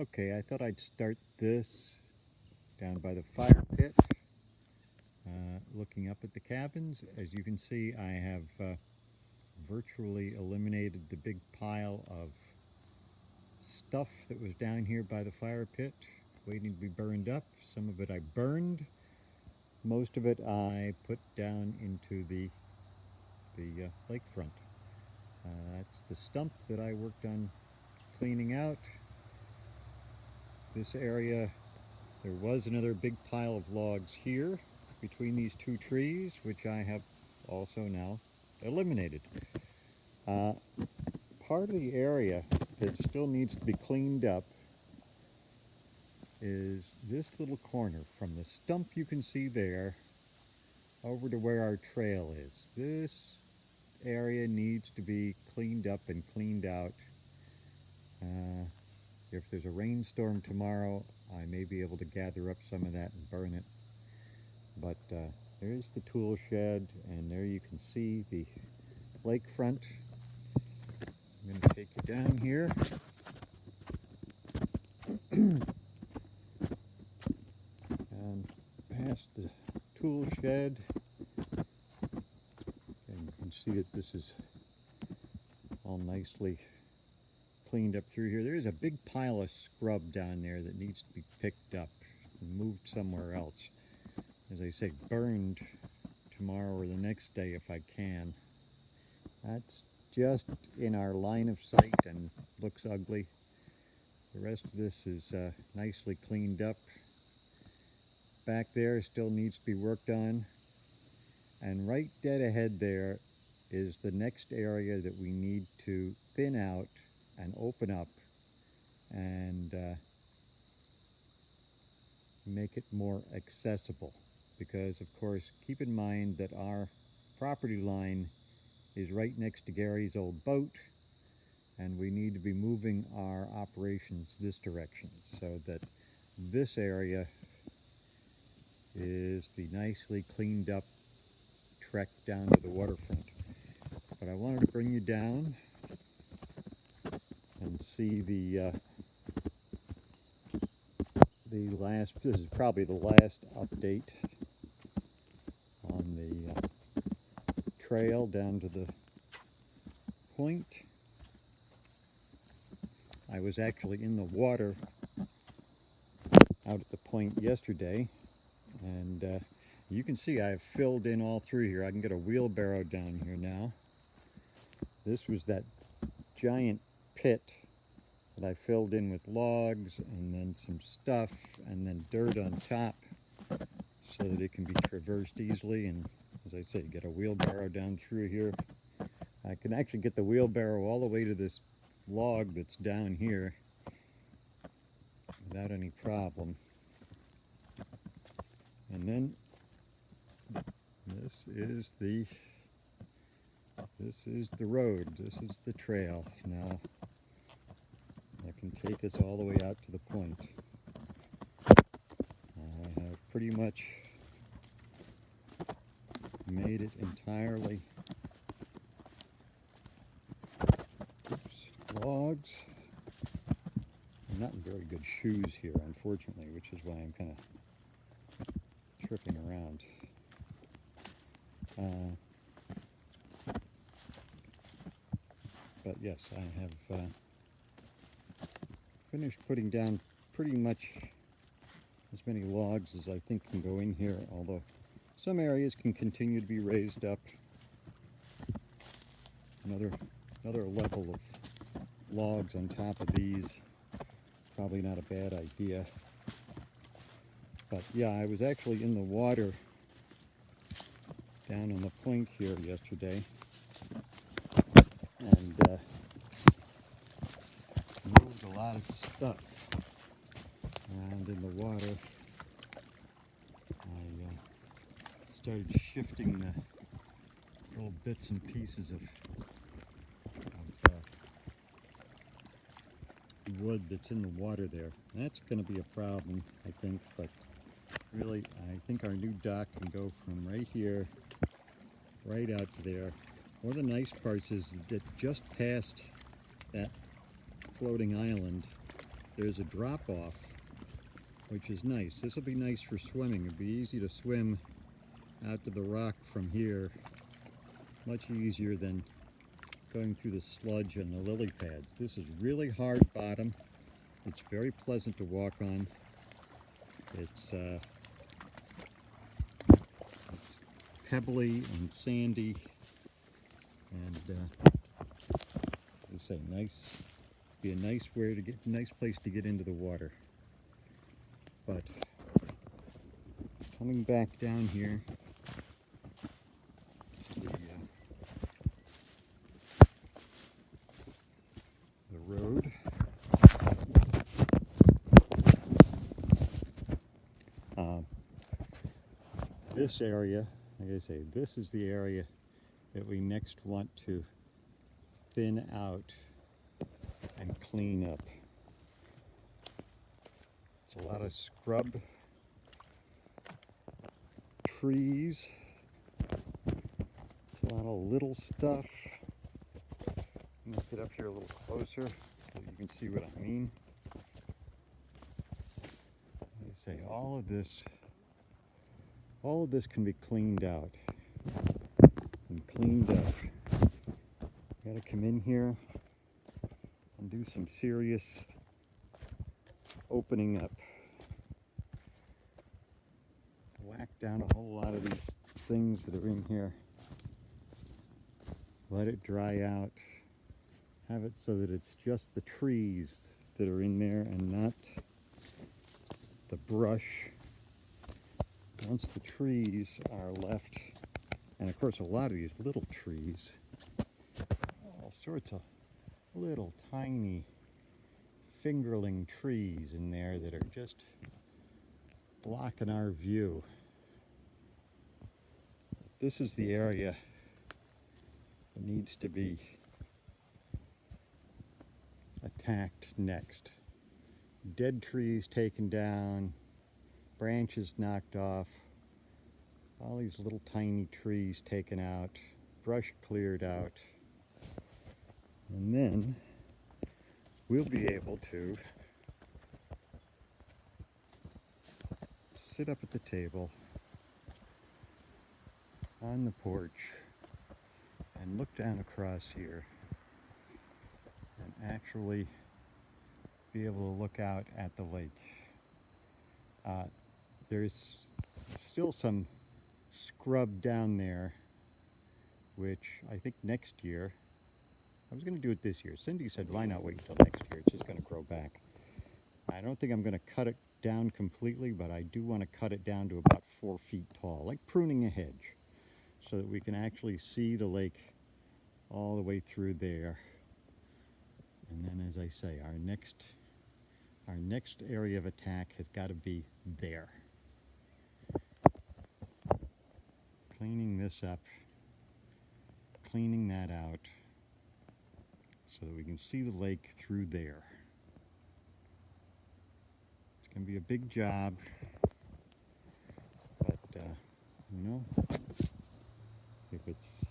Okay, I thought I'd start this down by the fire pit, looking up at the cabins. As you can see, I have virtually eliminated the big pile of stuff that was down here by the fire pit, waiting to be burned up. Some of it I burned. Most of it I put down into the lakefront. That's the stump that I worked on cleaning out. This area, there was another big pile of logs here between these two trees, which I have also now eliminated. Part of the area that still needs to be cleaned up is this little corner from the stump you can see there over to where our trail is. This area needs to be cleaned up and cleaned out. If there's a rainstorm tomorrow, I may be able to gather up some of that and burn it. But there's the tool shed, and there you can see the lakefront. I'm going to take you down here. And past the tool shed. And you can see that this is all nicely cleaned up through here. There's a big pile of scrub down there that needs to be picked up and moved somewhere else. As I say, burned tomorrow or the next day if I can. That's just in our line of sight and looks ugly. The rest of this is nicely cleaned up. Back there still needs to be worked on. And right dead ahead there is the next area that we need to thin out and open up and make it more accessible. Because, of course, keep in mind that our property line is right next to Gary's old boat, and we need to be moving our operations this direction so that this area is the nicely cleaned up trek down to the waterfront. But I wanted to bring you down and see the last, this is probably the last update on the trail down to the point. I was actually in the water out at the point yesterday, and you can see I've filled in all through here. I can get a wheelbarrow down here now. This was that giant pit that I filled in with logs and then some stuff and then dirt on top so that it can be traversed easily, and as I say, get a wheelbarrow down through here. I can actually get the wheelbarrow all the way to this log that's down here without any problem. And then this is the road. This is the trail now that can take us all the way out to the point. I have pretty much made it entirely logs. I'm not in very good shoes here, unfortunately, which is why I'm kind of tripping around. But yes, I have finished putting down pretty much as many logs as I think can go in here, although some areas can continue to be raised up. Another level of logs on top of these, probably not a bad idea. But yeah, I was actually in the water down on the point here yesterday, and moved a lot of stuff around in the water. I started shifting the little bits and pieces of wood that's in the water there. That's going to be a problem, I think, but really I think our new dock can go from right here right out to there. One of the nice parts is that just past that floating island there's a drop-off, which is nice. This will be nice for swimming. It'll be easy to swim out to the rock from here, much easier than going through the sludge and the lily pads. This is really hard bottom. It's very pleasant to walk on. It's pebbly and sandy, and I say nice. Be a nice place to get into the water. But coming back down here, the road. This area, like I say, this is the area that we next want to thin out and clean up. It's a lot of scrub, trees, it's a lot of little stuff. I'm gonna get up here a little closer so you can see what I mean. Like I say, all of this can be cleaned out and cleaned up. Gotta come in here and do some serious opening up. Whack down a whole lot of these things that are in here. Let it dry out. Have it so that it's just the trees that are in there and not the brush. Once the trees are left, and of course a lot of these little trees, all sorts of little tiny fingerling trees in there that are just blocking our view. This is the area that needs to be attacked next. Dead trees taken down, branches knocked off, all these little tiny trees taken out, brush cleared out, and then we'll be able to sit up at the table on the porch and look down across here and actually be able to look out at the lake. There's still some scrub down there, which I think next year, I was going to do it this year. Cindy said, why not wait until next year? It's just going to grow back. I don't think I'm going to cut it down completely, but I do want to cut it down to about 4 feet tall, like pruning a hedge, so that we can actually see the lake all the way through there. And then, as I say, our next area of attack has got to be there. Cleaning this up, cleaning that out, so that we can see the lake through there. It's going to be a big job, but you know, if it's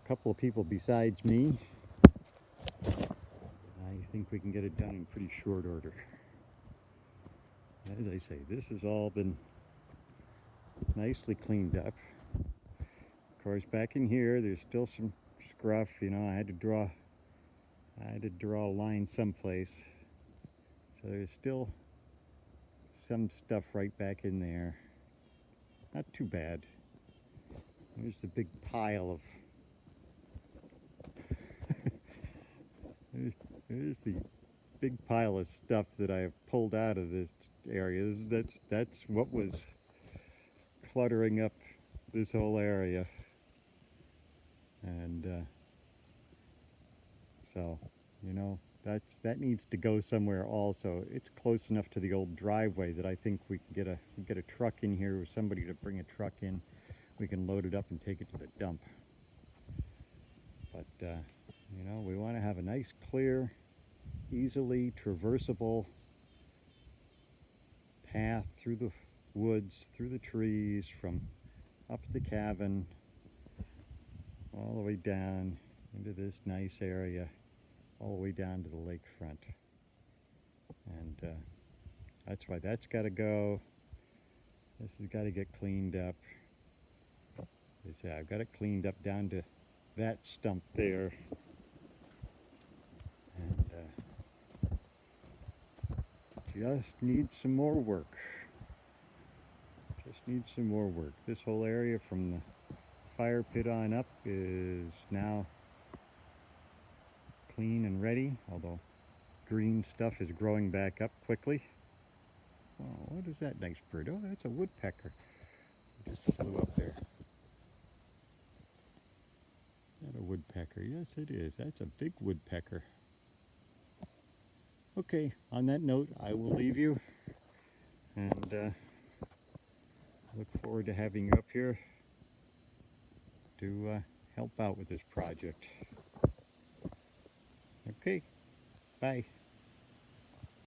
a couple of people besides me, I think we can get it done in pretty short order. As I say, this has all been nicely cleaned up. Of course, back in here, there's still some scruff. You know, I had to draw a line someplace. So there's still some stuff right back in there. Not too bad. There's the big pile of there's the big pile of stuff that I have pulled out of this area. That's what was cluttering up this whole area. And so, you know, that needs to go somewhere also. It's close enough to the old driveway that I think we can get a truck in here, or somebody to bring a truck in. We can load it up and take it to the dump. But you know, we want to have a nice, clear, easily traversable path through the woods, through the trees, from up the cabin all the way down into this nice area, all the way down to the lakefront. and that's why that's got to go. This has got to get cleaned up. I've got it cleaned up down to that stump there. And just needs some more work. Just needs some more work. This whole area from the fire pit on up is now clean and ready, although green stuff is growing back up quickly. Oh, what is that nice bird? Oh, that's a woodpecker. It just flew up there. Is that a woodpecker? Yes, it is. That's a big woodpecker. Okay, on that note, I will leave you, and look forward to having you up here to help out with this project. Okay, bye.